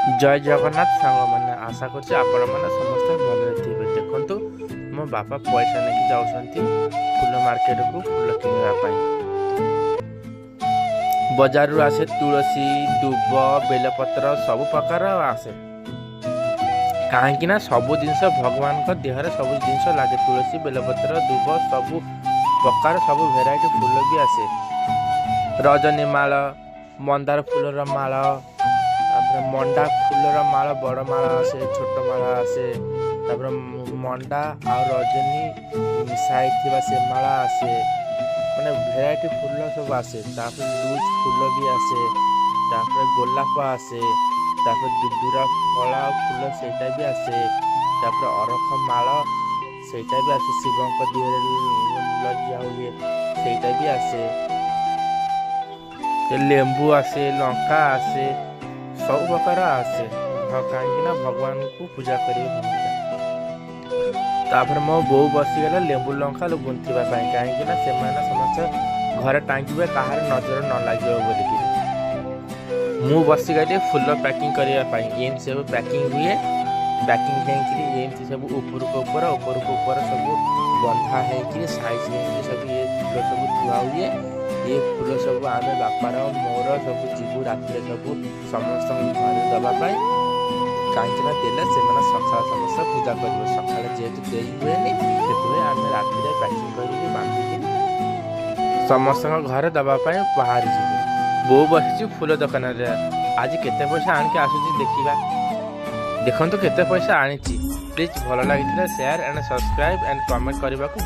जय जगन्नाथ सांग मैंने आशा करछि आपण मैंने समस्त भले थे। देखु मो बापा पैसा लेके जाऊँगी फूल मार्केट को फूल किणवाई। बजार आसे तुलसी दुब बेलपत्र सब प्रकार आसे कहीं सब जिनस भगवान का देहरे सब जिनस लगे तुलसी बेलपत्र दुब सब प्रकार सब भेराइटी फूल भी आसे। रजनीमाल मंदार फूलर माल मंडा फूलर माल बड़ माल आसे छोट माल आसे मंडा आ रजनी मिसाई से माल आसे मैंने भेराइटी फूल सब आसे। लूज फूल भी आसे गोलाप आसे दुदुरा फला फूल सेटा भी आसे अरख माल सेटा भी आसे शिव लज्जा हुए सेटा भी आसे लेंबू आसे लंका आसे सब प्रकार आसे कहीं भगवान को पूजा कर मो बो बसीगला लेंबू लंका गुंथवा कहीं समस्त घर टांगे कहार नजर न लगे बोलिकी मु बसीगली फूल पैकिंग करने सब पैकिंग हुए। पैकिंग एमती सब ऊपर को ऊपर सब बंधा है साइज सब ये फूल सब थुआ हुए। ये फूल सब आम बापार मोर सब जीवु राति सब समस्त घर देवाई कहीं देले से सकाल समस्त पूजा कर सकाल जेहेतु दे हुए से आम राति पैकिंग कर बांधिकी समस्त घर देवाई बाहर जीव। बो बसी फूल दुकान आज केते पैसा आणिक आसुची देखा देखो केते पैसा आनी। प्लीज भल लगी share and subscribe and comment करने को